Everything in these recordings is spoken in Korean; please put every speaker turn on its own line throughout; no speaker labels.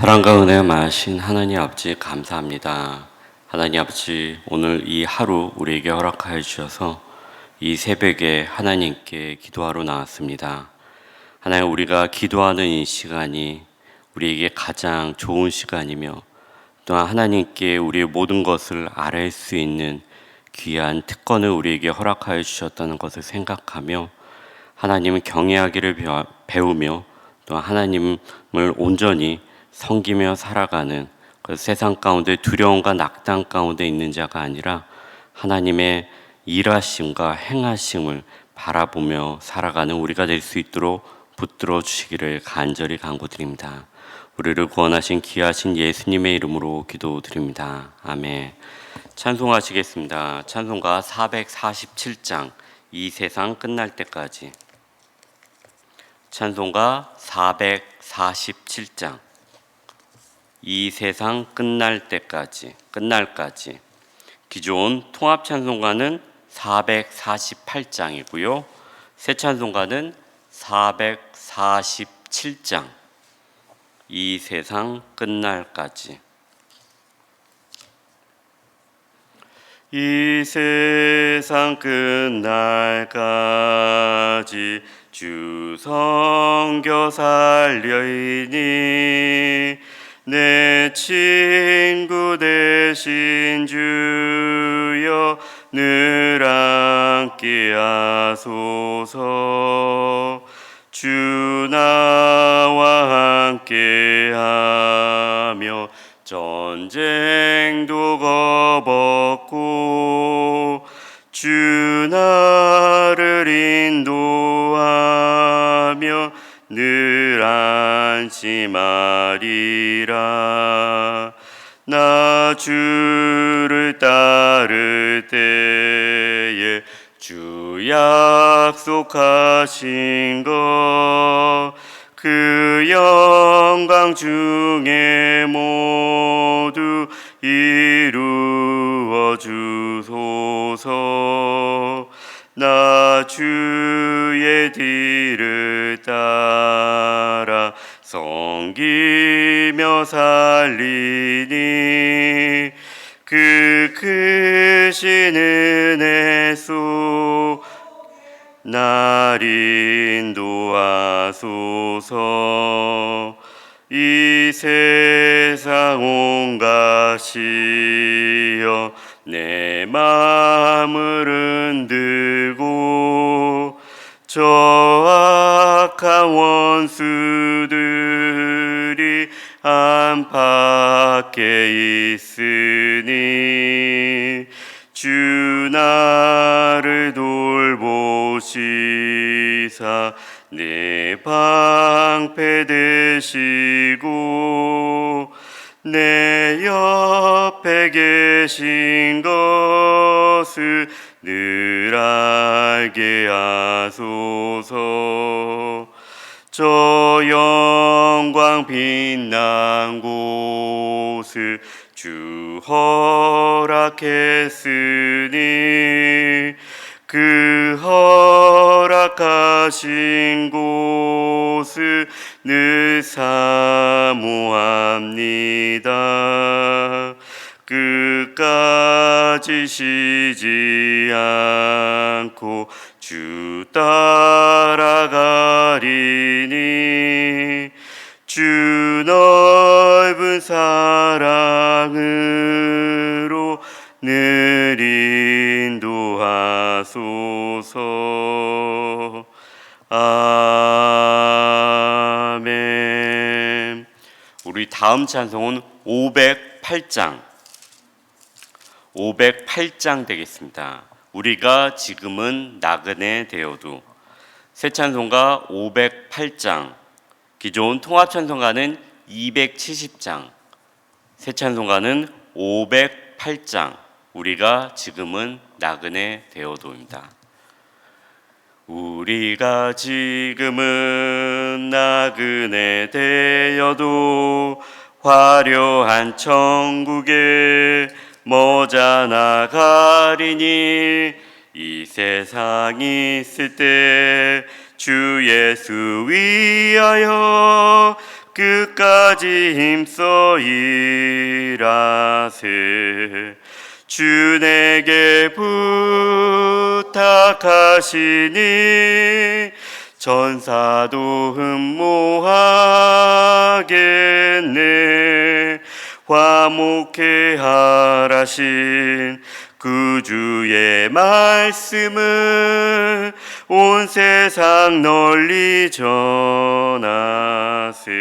사랑과 은혜가 많으신 하나님 아버지 감사합니다. 하나님 아버지, 오늘 이 하루 우리에게 허락하여 주셔서 이 새벽에 하나님께 기도하러 나왔습니다. 하나님, 우리가 기도하는 이 시간이 우리에게 가장 좋은 시간이며 또한 하나님께 우리의 모든 것을 알아낼 수 있는 귀한 특권을 우리에게 허락하여 주셨다는 것을 생각하며 하나님을 경외하기를 배우며 또 하나님을 온전히 섬기며 살아가는 그 세상 가운데 두려움과 낙담 가운데 있는 자가 아니라 하나님의 일하심과 행하심을 바라보며 살아가는 우리가 될 수 있도록 붙들어 주시기를 간절히 간구드립니다. 우리를 구원하신 귀하신 예수님의 이름으로 기도드립니다. 아멘. 찬송하시겠습니다. 찬송가 447장 이 세상 끝날 때까지. 찬송가 447장 이 세상 끝날 때까지, 끝날까지. 기존 통합 찬송가는 448장이고요. 새 찬송가는 447장 이 세상 끝날까지. 이 세상 끝날까지 주 성교 살려이니 내 친구 되신 주여 늘 함께 하소서. 주 나와 함께 하며 전쟁도 겁없고 주 나를 인도하며 늘 안심하리라. 나 주를 따를 때에 주 약속하신 것 그 영광 중에 모두 이루어 주소서. 나 주의 뒤를 따라 섬기며 살리니 그 크신 은혜 속 날 인도하소서. 이 세상 온갖 시험 내 마음을 흔들고 저 악한 원수들이 안팎에 있으니 주 나를 돌보시사 내 방패 되시고 내 옆에 계신 것을 늘 알게 하소서. 저 영광 빛난 곳을 주 허락했으니 그 허락하신 곳을 늘 사모합니다. 끝까지 쉬지 않고 주 따라가리니 주 넓은 사랑으로 늘 인도하소서. 아멘. 우리 다음 찬송은 508장 되겠습니다. 우리가 지금은 나그네 되어도. 새 찬송가 508장, 기존 통합 찬송가는 270장, 새 찬송가는 508장, 우리가 지금은 나그네 되어도입니다. 우리가 지금은 나그네 되어도 화려한 천국에 머자 나가리니 이 세상이 있을 때 주 예수 위하여 끝까지 힘써 일하세. 주 내게 부탁하시니 전사도 흠모하겠네. 화목해 하라신 그 주의 말씀을 온 세상 널리 전하세.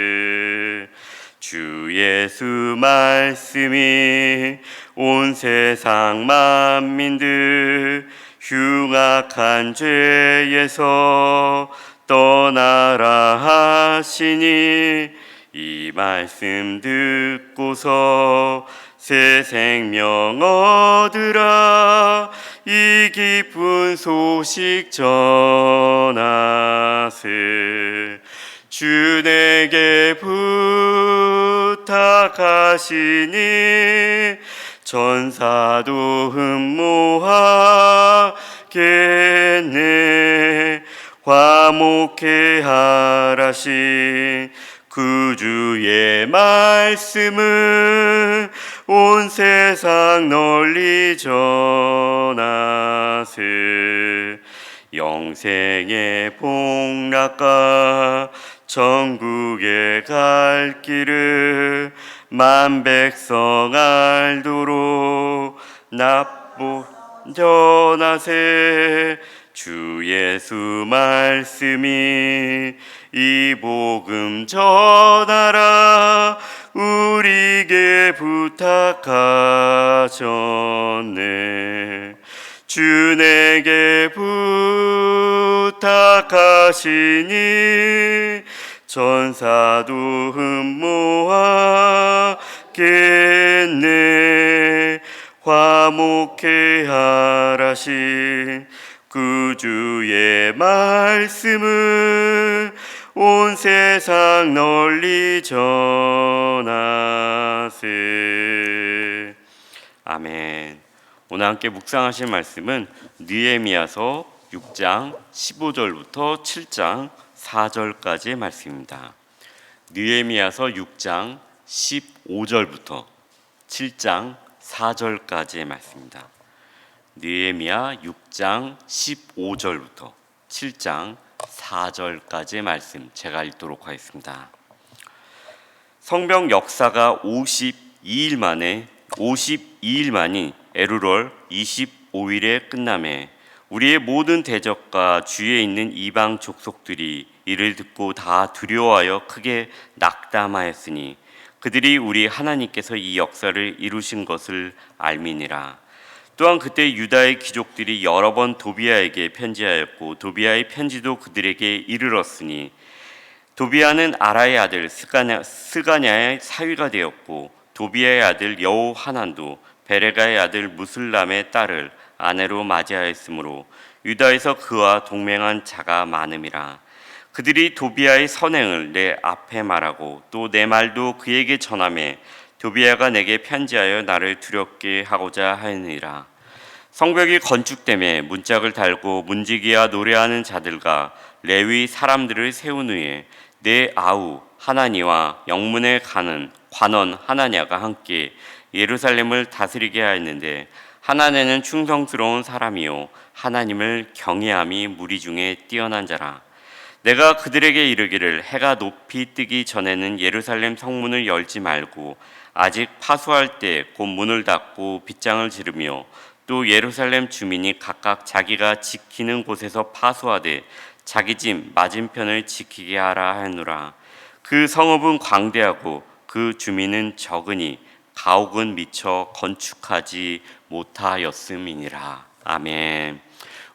주 예수 말씀이 온 세상 만민들 흉악한 죄에서 떠나라 하시니 이 말씀 듣고서 새 생명 얻으라. 이 기쁜 소식 전하세. 주 내게 부탁하시니 전사도 흠모하겠네. 화목해 하라신 그 주의 말씀을 온 세상 널리 전하세. 영생의 복락과 천국에 갈 길을 만 백성 알도록 납보 전하세. 주 예수 말씀이 이 복음 전하라 우리에게 부탁하셨네. 주 내게 부탁하시니 전사도 흠모하겠네. 화목해 하라신 그 주의 말씀을 온 세상 널리 전하세. 아멘. 오늘 함께 묵상하실 말씀은 느헤미야서 6장 15절부터 7장 4절까지의 말씀입니다. 느헤미야서 6장 15절부터 7장 4절까지의 말씀입니다. 느헤미야 6장 15절부터 7장 4절까지의 말씀 제가 읽도록 하겠습니다. 성벽 역사가 52일 만인 에루럴 25일에 끝나매 우리의 모든 대적과 주위에 있는 이방 족속들이 이를 듣고 다 두려워하여 크게 낙담하였으니 그들이 우리 하나님께서 이 역사를 이루신 것을 알미니라. 또한 그때 유다의 귀족들이 여러 번 도비아에게 편지하였고 도비아의 편지도 그들에게 이르렀으니 도비아는 아라의 아들 스가냐의 사위가 되었고 도비아의 아들 여호하난도 베레가의 아들 무슬람의 딸을 아내로 맞이하였으므로 유다에서 그와 동맹한 자가 많음이라. 그들이 도비아의 선행을 내 앞에 말하고 또 내 말도 그에게 전하매 도비아가 내게 편지하여 나를 두렵게 하고자 하느니라. 성벽이 건축됨에 문짝을 달고 문지기와 노래하는 자들과 레위 사람들을 세운 후에 내 아우 하나니와 영문에 가는 관원 하나냐가 함께 예루살렘을 다스리게 하였는데 하나냐는 충성스러운 사람이요 하나님을 경외함이 무리 중에 뛰어난 자라. 내가 그들에게 이르기를 해가 높이 뜨기 전에는 예루살렘 성문을 열지 말고 아직 파수할 때 곧 문을 닫고 빗장을 지르며 또 예루살렘 주민이 각각 자기가 지키는 곳에서 파수하되 자기 집 맞은편을 지키게 하라 하노라. 그 성읍은 광대하고 그 주민은 적으니 가옥은 미처 건축하지 못하였음이니라. 아멘.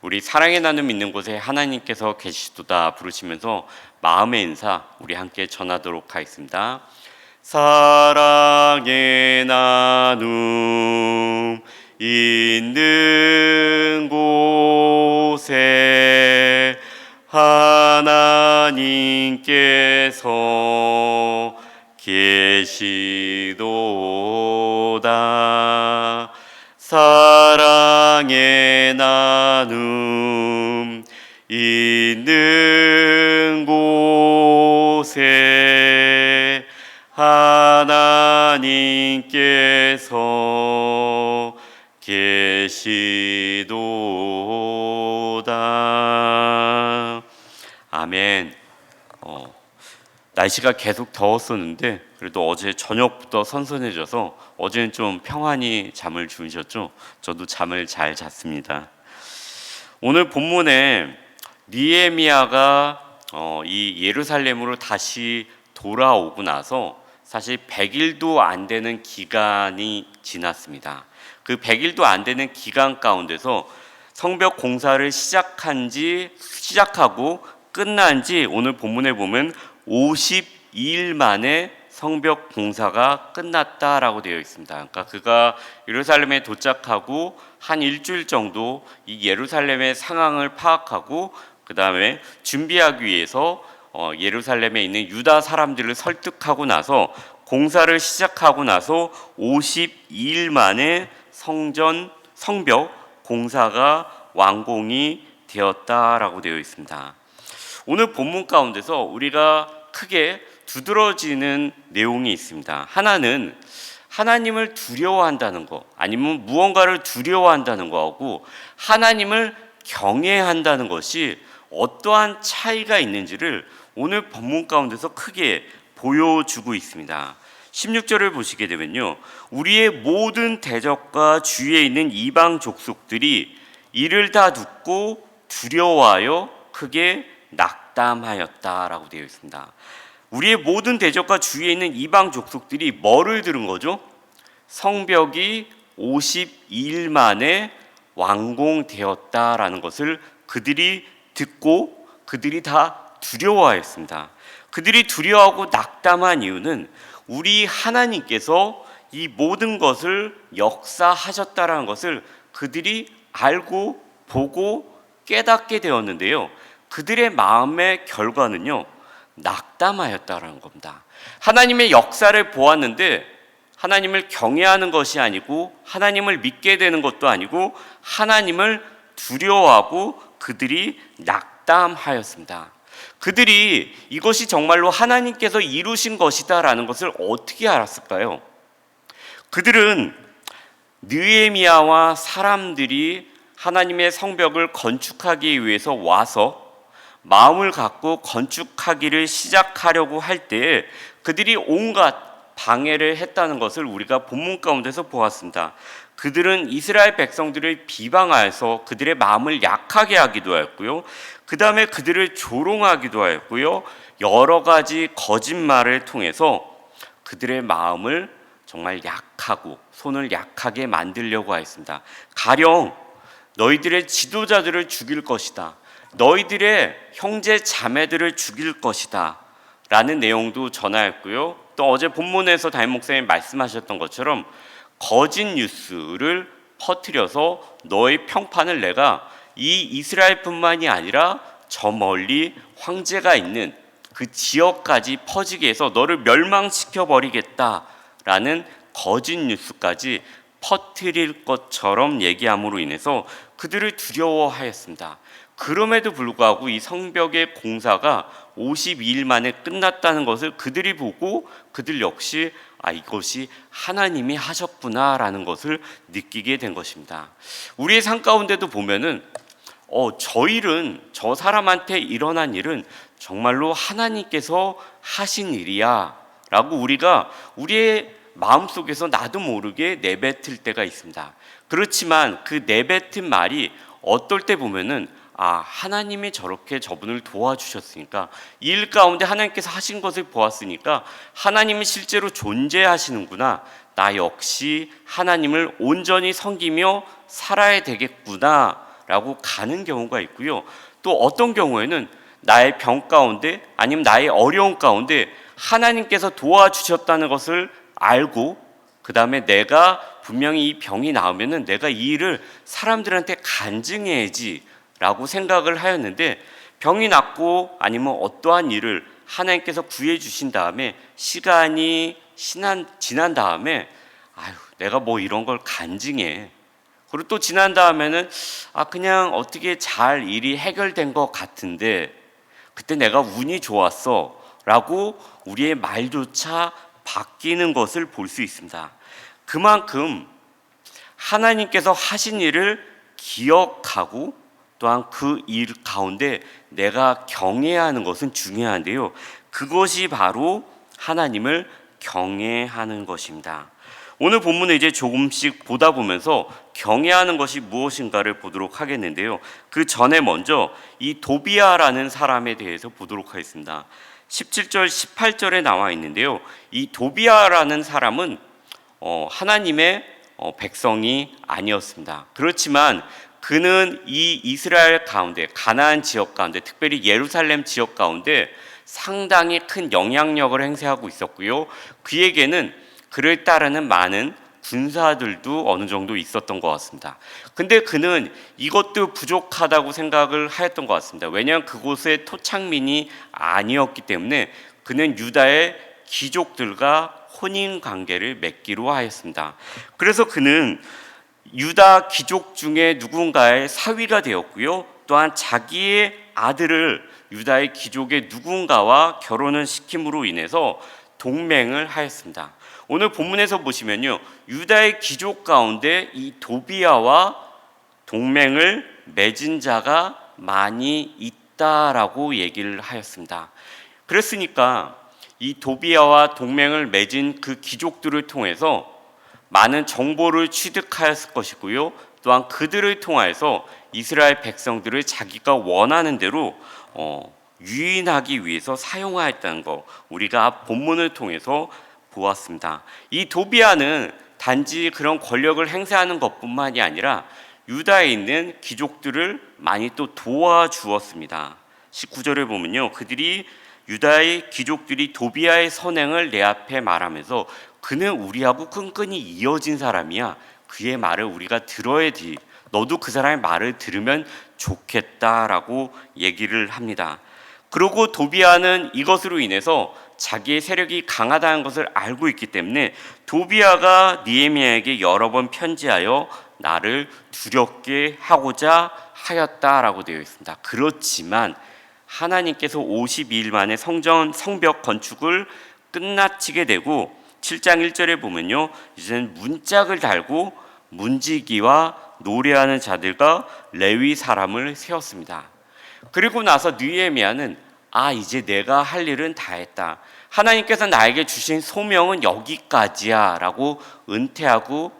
우리 사랑의 나눔 있는 곳에 하나님께서 계시도다 부르시면서 마음의 인사 우리 함께 전하도록 하겠습니다. 사랑의 나눔 있는 곳에 하나님께서 계시도다. 사랑의 나눔 있는 곳에 것이도다. 아멘. 날씨가 계속 더웠었는데 그래도 어제 저녁부터 선선해져서 어제는 좀 평안히 잠을 주무셨죠? 저도 잠을 잘 잤습니다. 오늘 본문에 느헤미야가 이 예루살렘으로 다시 돌아오고 나서 사실 100일도 안 되는 기간이 지났습니다. 그 100일도 안 되는 기간 가운데서 성벽 공사를 시작하고 끝난 지 오늘 본문에 보면 52일 만에 성벽 공사가 끝났다라고 되어 있습니다. 그러니까 그가 예루살렘에 도착하고 한 일주일 정도 이 예루살렘의 상황을 파악하고 그 다음에 준비하기 위해서 예루살렘에 있는 유다 사람들을 설득하고 나서 공사를 시작하고 나서 52일 만에 성벽 공사가 완공이 되었다라고 되어 있습니다. 오늘 본문 가운데서 우리가 크게 두드러지는 내용이 있습니다. 하나는 하나님을 두려워한다는 것, 아니면 무언가를 두려워한다는 것하고 하나님을 경외한다는 것이 어떠한 차이가 있는지를 오늘 본문 가운데서 크게 보여주고 있습니다. 16절을 보시게 되면요, 우리의 모든 대적과 주위에 있는 이방 족속들이 이를 다 듣고 두려워하여 크게 낙담하였다라고 되어 있습니다. 우리의 모든 대적과 주위에 있는 이방 족속들이 뭐를 들은 거죠? 성벽이 52일 만에 완공되었다라는 것을 그들이 듣고 그들이 다 두려워하였습니다. 그들이 두려워하고 낙담한 이유는 우리 하나님께서 이 모든 것을 역사하셨다라는 것을 그들이 알고 보고 깨닫게 되었는데요, 그들의 마음의 결과는요, 낙담하였다라는 겁니다. 하나님의 역사를 보았는데 하나님을 경외하는 것이 아니고 하나님을 믿게 되는 것도 아니고 하나님을 두려워하고 그들이 낙담하였습니다. 그들이 이것이 정말로 하나님께서 이루신 것이다라는 것을 어떻게 알았을까요? 그들은 느헤미야와 사람들이 하나님의 성벽을 건축하기 위해서 와서 마음을 갖고 건축하기를 시작하려고 할 때 그들이 온갖 방해를 했다는 것을 우리가 본문 가운데서 보았습니다. 그들은 이스라엘 백성들을 비방하여서 그들의 마음을 약하게 하기도 하였고요, 그 다음에 그들을 조롱하기도 하였고요, 여러 가지 거짓말을 통해서 그들의 마음을 정말 약하고 손을 약하게 만들려고 하였습니다. 가령 너희들의 지도자들을 죽일 것이다, 너희들의 형제 자매들을 죽일 것이다 라는 내용도 전하였고요, 또 어제 본문에서 담임 목사님이 말씀하셨던 것처럼 거짓 뉴스를 퍼뜨려서 너의 평판을 내가 이 이스라엘뿐만이 아니라 저 멀리 황제가 있는 그 지역까지 퍼지게 해서 너를 멸망시켜 버리겠다라는 거짓 뉴스까지 퍼뜨릴 것처럼 얘기함으로 인해서 그들을 두려워하였습니다. 그럼에도 불구하고 이 성벽의 공사가 52일 만에 끝났다는 것을 그들이 보고 그들 역시 이것이 하나님이 하셨구나라는 것을 느끼게 된 것입니다. 우리의 삶 가운데도 보면은 저 일은, 저 사람한테 일어난 일은 정말로 하나님께서 하신 일이야 라고 우리가 우리의 마음속에서 나도 모르게 내뱉을 때가 있습니다. 그렇지만 그 내뱉은 말이 어떨 때 보면은 하나님이 저렇게 저분을 도와주셨으니까, 이 일 가운데 하나님께서 하신 것을 보았으니까 하나님이 실제로 존재하시는구나, 나 역시 하나님을 온전히 섬기며 살아야 되겠구나 라고 가는 경우가 있고요, 또 어떤 경우에는 나의 병 가운데 아니면 나의 어려움 가운데 하나님께서 도와주셨다는 것을 알고 그 다음에 내가 분명히 이 병이 나오면은 내가 이 일을 사람들한테 간증해야지 라고 생각을 하였는데, 병이 낫고 아니면 어떠한 일을 하나님께서 구해 주신 다음에 시간이 지난 다음에 내가 뭐 이런 걸 간증해, 그리고 또 지난 다음에는 그냥 어떻게 잘 일이 해결된 것 같은데 그때 내가 운이 좋았어 라고 우리의 말조차 바뀌는 것을 볼 수 있습니다. 그만큼 하나님께서 하신 일을 기억하고 또한 그 일 가운데 내가 경외하는 것은 중요한데요. 그것이 바로 하나님을 경외하는 것입니다. 오늘 본문을 이제 조금씩 보다 보면서 경외하는 것이 무엇인가를 보도록 하겠는데요. 그 전에 먼저 이 도비아라는 사람에 대해서 보도록 하겠습니다. 17절, 18절에 나와 있는데요. 이 도비아라는 사람은 하나님의 백성이 아니었습니다. 그렇지만 그는 이 이스라엘 가운데, 가나안 지역 가운데, 특별히 예루살렘 지역 가운데 상당히 큰 영향력을 행사하고 있었고요. 그에게는 그를 따르는 많은 군사들도 어느 정도 있었던 것 같습니다. 근데 그는 이것도 부족하다고 생각을 하였던 것 같습니다. 왜냐하면 그곳의 토착민이 아니었기 때문에 그는 유다의 귀족들과 혼인 관계를 맺기로 하였습니다. 그래서 그는 유다 귀족 중에 누군가의 사위가 되었고요. 또한 자기의 아들을 유다의 귀족의 누군가와 결혼을 시킴으로 인해서 동맹을 하였습니다. 오늘 본문에서 보시면요, 유다의 귀족 가운데 이 도비아와 동맹을 맺은 자가 많이 있다라고 얘기를 하였습니다. 그랬으니까 이 도비아와 동맹을 맺은 그 귀족들을 통해서 많은 정보를 취득하였을 것이고요. 또한 그들을 통하여서 이스라엘 백성들을 자기가 원하는 대로 유인하기 위해서 사용하였다는 것, 우리가 본문을 통해서 보았습니다. 이 도비아는 단지 그런 권력을 행사하는 것뿐만이 아니라 유다에 있는 귀족들을 많이 또 도와주었습니다. 19절에 보면요, 그들이 유다의 귀족들이 도비아의 선행을 내 앞에 말하면서 그는 우리하고 끈끈이 이어진 사람이야. 그의 말을 우리가 들어야지. 너도 그 사람의 말을 들으면 좋겠다라고 얘기를 합니다. 그리고 도비아는 이것으로 인해서 자기의 세력이 강하다는 것을 알고 있기 때문에 도비아가 느헤미야에게 여러 번 편지하여 나를 두렵게 하고자 하였다라고 되어 있습니다. 그렇지만 하나님께서 52일 만에 성벽 건축을 끝마치게 되고 7장 1절에 보면요, 이제는 문짝을 달고 문지기와 노래하는 자들과 레위 사람을 세웠습니다. 그리고 나서 느헤미야는 이제 내가 할 일은 다 했다. 하나님께서 나에게 주신 소명은 여기까지야 라고 은퇴하고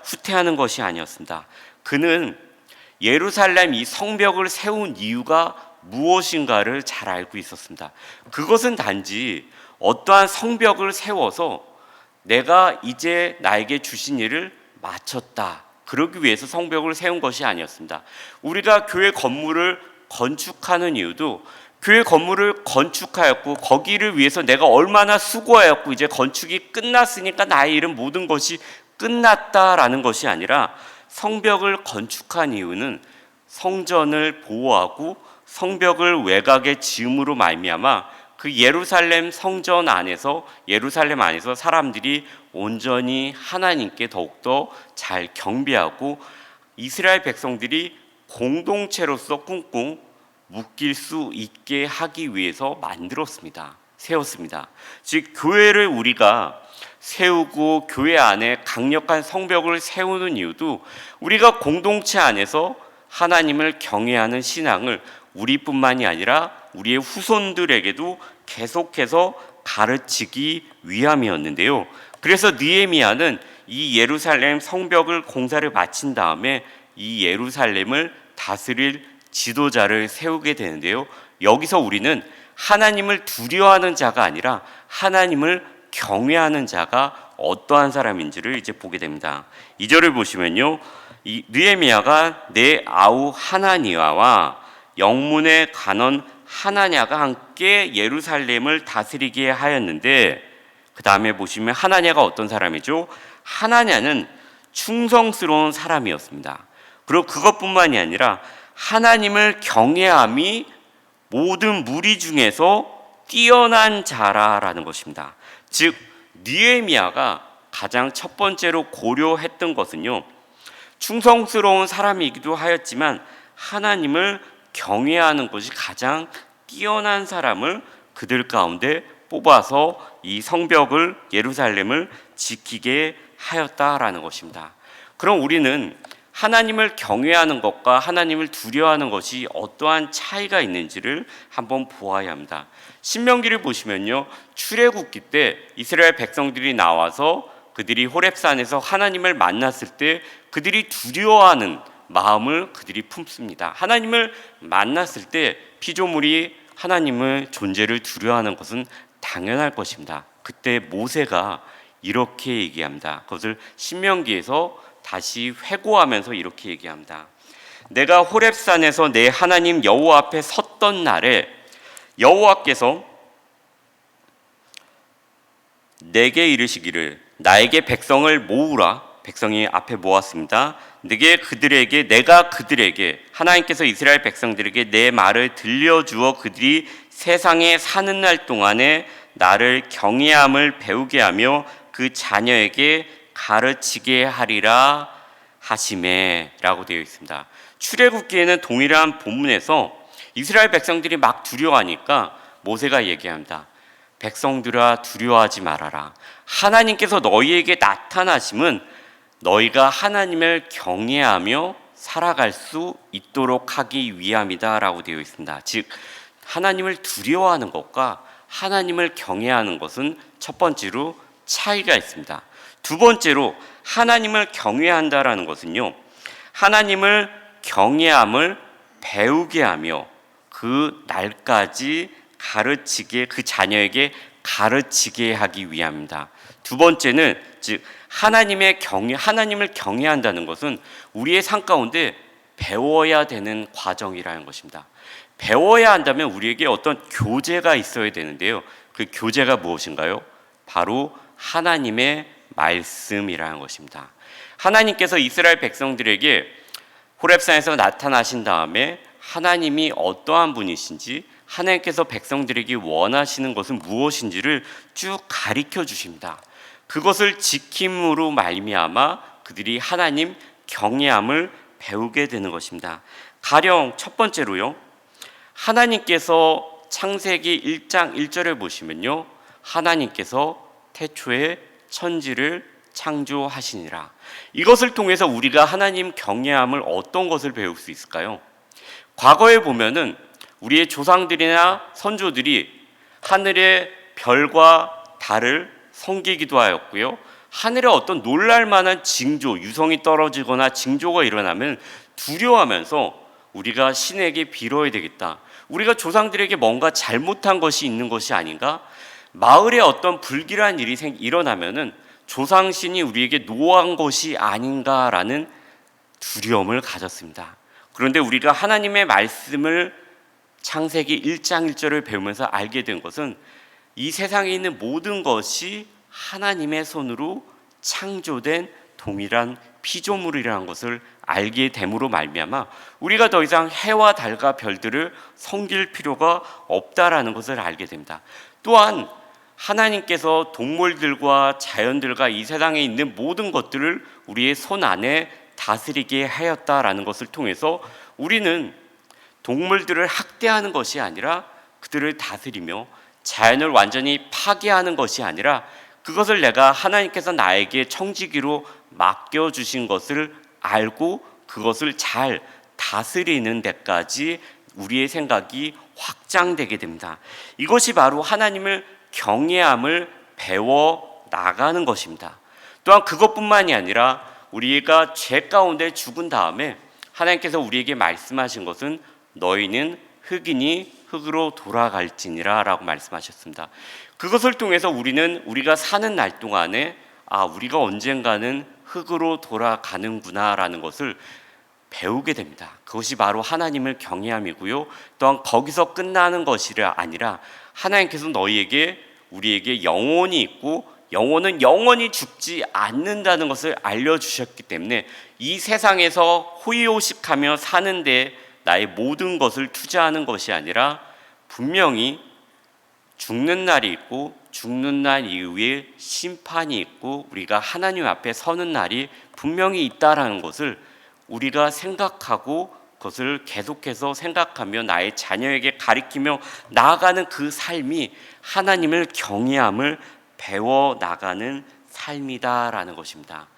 후퇴하는 것이 아니었습니다. 그는 예루살렘 이 성벽을 세운 이유가 무엇인가를 잘 알고 있었습니다. 그것은 단지 어떠한 성벽을 세워서 내가 이제 나에게 주신 일을 마쳤다, 그러기 위해서 성벽을 세운 것이 아니었습니다. 우리가 교회 건물을 건축하는 이유도 교회 건물을 건축하였고 거기를 위해서 내가 얼마나 수고하였고 이제 건축이 끝났으니까 나의 일은 모든 것이 끝났다라는 것이 아니라 성벽을 건축한 이유는 성전을 보호하고 성벽을 외곽에 지음으로 말미암아 그 예루살렘 성전 안에서, 예루살렘 안에서 사람들이 온전히 하나님께 더욱더 잘 경배하고 이스라엘 백성들이 공동체로서 꿍꿍 묶일 수 있게 하기 위해서 세웠습니다. 즉 교회를 우리가 세우고 교회 안에 강력한 성벽을 세우는 이유도 우리가 공동체 안에서 하나님을 경외하는 신앙을 우리뿐만이 아니라 우리의 후손들에게도 계속해서 가르치기 위함이었는데요. 그래서 느헤미야는 이 예루살렘 성벽을 공사를 마친 다음에 이 예루살렘을 다스릴 지도자를 세우게 되는데요. 여기서 우리는 하나님을 두려워하는 자가 아니라 하나님을 경외하는 자가 어떠한 사람인지를 이제 보게 됩니다. 2절을 보시면요, 이 느헤미야가 내 아우 하나니아와 영문의 간원 하나냐가 함께 예루살렘을 다스리게 하였는데, 그 다음에 보시면 하나냐가 어떤 사람이죠? 하나냐는 충성스러운 사람이었습니다. 그리고 그것뿐만이 아니라 하나님을 경외함이 모든 무리 중에서 뛰어난 자라라는 것입니다. 즉 느헤미야가 가장 첫 번째로 고려했던 것은요, 충성스러운 사람이기도 하였지만 하나님을 경외하는 것이 가장 뛰어난 사람을 그들 가운데 뽑아서 이 성벽을, 예루살렘을 지키게 하였다라는 것입니다. 그럼 우리는 하나님을 경외하는 것과 하나님을 두려워하는 것이 어떠한 차이가 있는지를 한번 보아야 합니다. 신명기를 보시면요, 출애굽기 때 이스라엘 백성들이 나와서 그들이 호렙산에서 하나님을 만났을 때 그들이 두려워하는 마음을 그들이 품습니다. 하나님을 만났을 때 피조물이 하나님의 존재를 두려워하는 것은 당연할 것입니다. 그때 모세가 이렇게 얘기합니다. 그것을 신명기에서 다시 회고하면서 이렇게 얘기합니다. 내가 호렙산에서 내 하나님 여호와 앞에 섰던 날에 여호와께서 내게 이르시기를 나에게 백성을 모으라. 백성이 앞에 모았습니다. 내가 그들에게 하나님께서 이스라엘 백성들에게 내 말을 들려주어 그들이 세상에 사는 날 동안에 나를 경외함을 배우게 하며 그 자녀에게 가르치게 하리라 하시매라고 되어 있습니다. 출애굽기에는 동일한 본문에서 이스라엘 백성들이 막 두려워하니까 모세가 얘기합니다. 백성들아 두려워하지 말아라. 하나님께서 너희에게 나타나심은 너희가 하나님을 경외하며 살아갈 수 있도록 하기 위함이다 라고 되어 있습니다. 즉 하나님을 두려워하는 것과 하나님을 경외하는 것은 첫 번째로 차이가 있습니다. 두 번째로 하나님을 경외한다라는 것은요, 하나님을 경외함을 배우게 하며 그 날까지 그 자녀에게 가르치게 하기 위함입니다. 두 번째는 즉 하나님을 경외한다는 것은 우리의 삶 가운데 배워야 되는 과정이라는 것입니다. 배워야 한다면 우리에게 어떤 교재가 있어야 되는데요. 그 교재가 무엇인가요? 바로 하나님의 말씀이라는 것입니다. 하나님께서 이스라엘 백성들에게 호렙산에서 나타나신 다음에 하나님이 어떠한 분이신지, 하나님께서 백성들에게 원하시는 것은 무엇인지를 쭉 가르쳐 주십니다. 그것을 지킴으로 말미암아 그들이 하나님 경외함을 배우게 되는 것입니다. 가령 첫 번째로요, 하나님께서 창세기 1장 1절을 보시면요, 하나님께서 태초에 천지를 창조하시니라. 이것을 통해서 우리가 하나님 경외함을 어떤 것을 배울 수 있을까요? 과거에 보면은 우리의 조상들이나 선조들이 하늘의 별과 달을 섬기기도 하였고요, 하늘에 어떤 놀랄만한 징조, 유성이 떨어지거나 징조가 일어나면 두려워하면서 우리가 신에게 빌어야 되겠다, 우리가 조상들에게 뭔가 잘못한 것이 있는 것이 아닌가, 마을에 어떤 불길한 일이 일어나면은 조상신이 우리에게 노한 것이 아닌가라는 두려움을 가졌습니다. 그런데 우리가 하나님의 말씀을 창세기 1장 1절을 배우면서 알게 된 것은 이 세상에 있는 모든 것이 하나님의 손으로 창조된 동일한 피조물이라는 것을 알게 됨으로 말미암아 우리가 더 이상 해와 달과 별들을 섬길 필요가 없다라는 것을 알게 됩니다. 또한 하나님께서 동물들과 자연들과 이 세상에 있는 모든 것들을 우리의 손 안에 다스리게 하였다라는 것을 통해서 우리는 동물들을 학대하는 것이 아니라 그들을 다스리며 자연을 완전히 파괴하는 것이 아니라 그것을 내가 하나님께서 나에게 청지기로 맡겨주신 것을 알고 그것을 잘 다스리는 데까지 우리의 생각이 확장되게 됩니다. 이것이 바로 하나님을 경외함을 배워 나가는 것입니다. 또한 그것뿐만이 아니라 우리가 죄 가운데 죽은 다음에 하나님께서 우리에게 말씀하신 것은 너희는 흙이니 흙으로 돌아갈지니라 라고 말씀하셨습니다. 그것을 통해서 우리는 우리가 사는 날 동안에 우리가 언젠가는 흙으로 돌아가는구나 라는 것을 배우게 됩니다. 그것이 바로 하나님을 경외함이고요, 또한 거기서 끝나는 것이 아니라 하나님께서 우리에게 영혼이 있고 영혼은 영원히 죽지 않는다는 것을 알려주셨기 때문에 이 세상에서 호의호식하며 사는데 나의 모든 것을 투자하는 것이 아니라 분명히 죽는 날이 있고 죽는 날 이후에 심판이 있고 우리가 하나님 앞에 서는 날이 분명히 있다라는 것을 우리가 생각하고 그것을 계속해서 생각하며 나의 자녀에게 가르치며 나아가는 그 삶이 하나님을 경외함을 배워 나가는 삶이다라는 것입니다.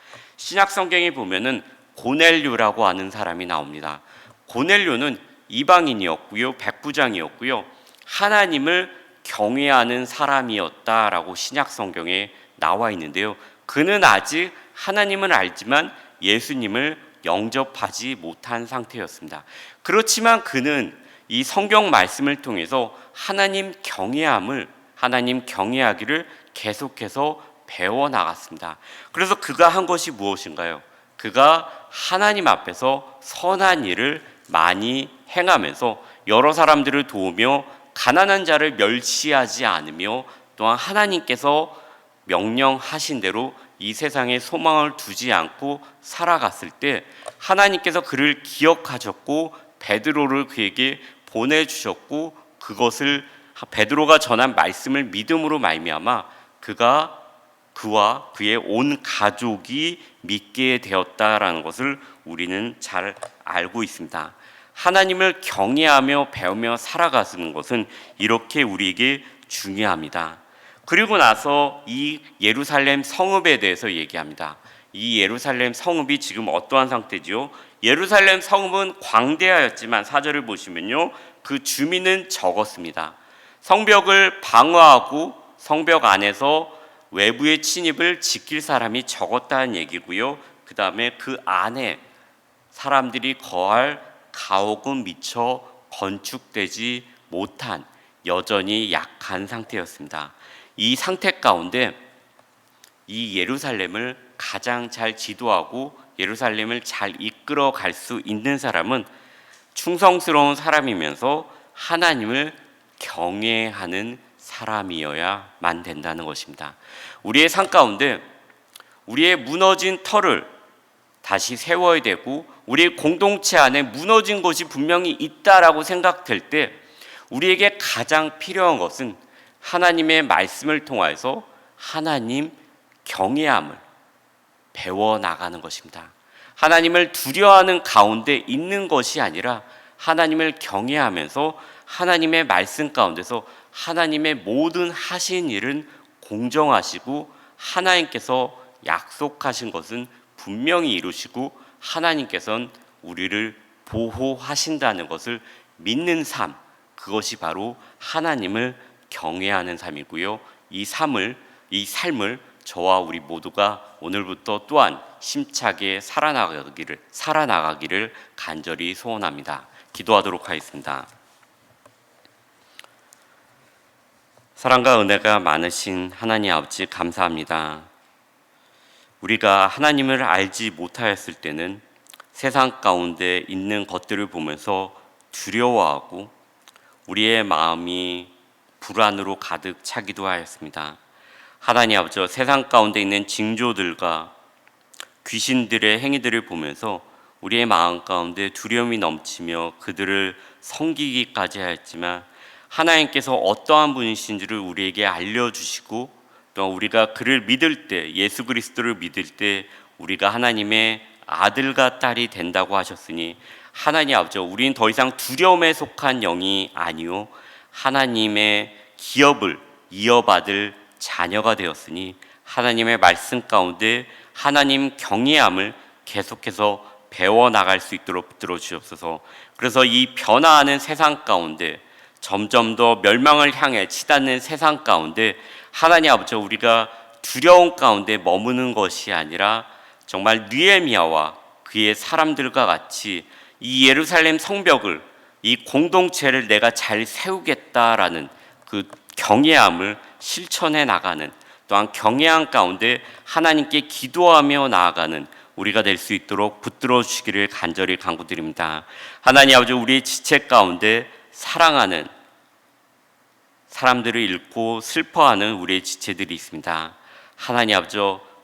신약 성경에 보면은 고넬료라고 하는 사람이 나옵니다. 고넬료는 이방인이었고요, 백부장이었고요, 하나님을 경외하는 사람이었다라고 신약 성경에 나와 있는데요. 그는 아직 하나님은 알지만 예수님을 영접하지 못한 상태였습니다. 그렇지만 그는 이 성경 말씀을 통해서 하나님 경외하기를 계속해서 배워 나갔습니다. 그래서 그가 한 것이 무엇인가요? 그가 하나님 앞에서 선한 일을 많이 행하면서 여러 사람들을 도우며 가난한 자를 멸시하지 않으며 또한 하나님께서 명령하신 대로 이 세상에 소망을 두지 않고 살아갔을 때 하나님께서 그를 기억하셨고 베드로를 그에게 보내주셨고 그것을 베드로가 전한 말씀을 믿음으로 말미암아 그와 그의 온 가족이 믿게 되었다라는 것을 우리는 잘 알고 있습니다. 하나님을 경외하며 배우며 살아가는 것은 이렇게 우리에게 중요합니다. 그리고 나서 이 예루살렘 성읍에 대해서 얘기합니다. 이 예루살렘 성읍이 지금 어떠한 상태지요? 예루살렘 성읍은 광대하였지만 4절을 보시면요, 그 주민은 적었습니다. 성벽을 방어하고 성벽 안에서 외부의 침입을 지킬 사람이 적었다는 얘기고요. 그 다음에 그 안에 사람들이 거할 가옥은 미처 건축되지 못한 여전히 약한 상태였습니다. 이 상태 가운데 이 예루살렘을 가장 잘 지도하고 예루살렘을 잘 이끌어 갈 수 있는 사람은 충성스러운 사람이면서 하나님을 경외하는 사람이어야만 된다는 것입니다. 우리의 삶 가운데 우리의 무너진 터를 다시 세워야 되고 우리의 공동체 안에 무너진 것이 분명히 있다라고 생각될 때 우리에게 가장 필요한 것은 하나님의 말씀을 통해서 하나님 경외함을 배워나가는 것입니다. 하나님을 두려워하는 가운데 있는 것이 아니라 하나님을 경외하면서 하나님의 말씀 가운데서 하나님의 모든 하신 일은 공정하시고 하나님께서 약속하신 것은 분명히 이루시고 하나님께서는 우리를 보호하신다는 것을 믿는 삶, 그것이 바로 하나님을 경외하는 삶이고요. 이 삶을 저와 우리 모두가 오늘부터 또한 힘차게 살아나가기를 간절히 소원합니다. 기도하도록 하겠습니다. 사랑과 은혜가 많으신 하나님 아버지 감사합니다. 우리가 하나님을 알지 못하였을 때는 세상 가운데 있는 것들을 보면서 두려워하고 우리의 마음이 불안으로 가득 차기도 하였습니다. 하나님 아버지, 세상 가운데 있는 징조들과 귀신들의 행위들을 보면서 우리의 마음 가운데 두려움이 넘치며 그들을 섬기기까지 하였지만 하나님께서 어떠한 분이신지를 우리에게 알려주시고 또 우리가 그를 믿을 때, 예수 그리스도를 믿을 때 우리가 하나님의 아들과 딸이 된다고 하셨으니 하나님 아버지, 우리는 더 이상 두려움에 속한 영이 아니요 하나님의 기업을 이어받을 자녀가 되었으니 하나님의 말씀 가운데 하나님 경외함을 계속해서 배워나갈 수 있도록 붙들어 주옵소서. 그래서 이 변화하는 세상 가운데 점점 더 멸망을 향해 치닫는 세상 가운데 하나님 아버지, 우리가 두려움 가운데 머무는 것이 아니라 정말 느헤미야와 그의 사람들과 같이 이 예루살렘 성벽을, 이 공동체를 내가 잘 세우겠다라는 그 경외함을 실천해 나가는, 또한 경외함 가운데 하나님께 기도하며 나아가는 우리가 될 수 있도록 붙들어 주시기를 간절히 간구드립니다. 하나님 아버지, 우리의 지체 가운데 사랑하는 사람들을 잃고 슬퍼하는 우리의 지체들이 있습니다. 하나님 아버지,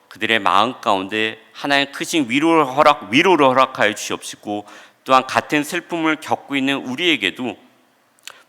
그들의 마음 가운데 하나님 크신 위로를 허락하여 주시옵시고 또한 같은 슬픔을 겪고 있는 우리에게도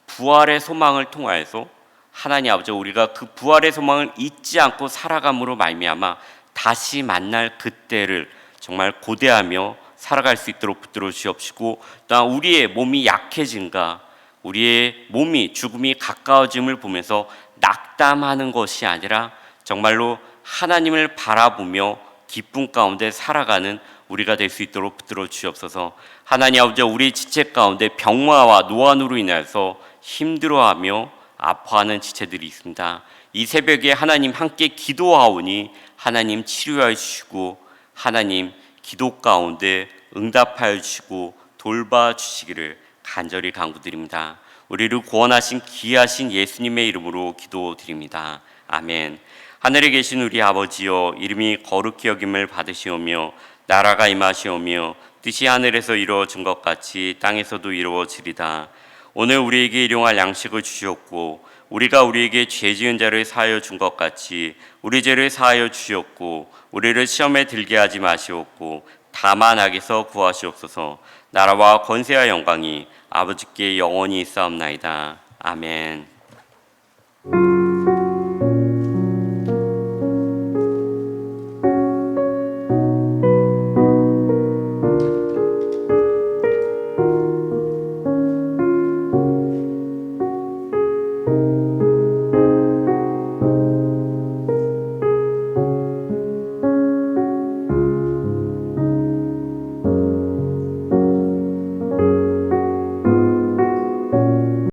부활의 소망을 통하여서 하나님 아버지, 우리가 그 부활의 소망을 잊지 않고 살아감으로 말미암아 다시 만날 그때를 정말 고대하며 살아갈 수 있도록 붙들어 주시옵시고 또한 우리의 몸이 약해진가, 우리의 몸이 죽음이 가까워짐을 보면서 낙담하는 것이 아니라 정말로 하나님을 바라보며 기쁨 가운데 살아가는 우리가 될 수 있도록 붙들어 주시옵소서. 하나님 아버지, 우리 지체 가운데 병마와 노안으로 인해서 힘들어하며 아파하는 지체들이 있습니다. 이 새벽에 하나님 함께 기도하오니 하나님 치료하여 주시고 하나님 기도 가운데 응답하여 주시고 돌봐 주시기를 간절히 간구드립니다. 우리를 구원하신 귀하신 예수님의 이름으로 기도드립니다. 아멘. 하늘에 계신 우리 아버지여, 이름이 거룩히 여김을 받으시오며 나라가 임하시오며 뜻이 하늘에서 이루어진 것 같이 땅에서도 이루어지리다. 오늘 우리에게 일용할 양식을 주시옵고 우리가 우리에게 죄 지은 자를 사하여 준 것 같이 우리 죄를 사하여 주시옵고 우리를 시험에 들게 하지 마시옵고 다만 악에서 구하시옵소서. 나라와 권세와 영광이 아버지께 영원히 있사옵나이다. 아멘.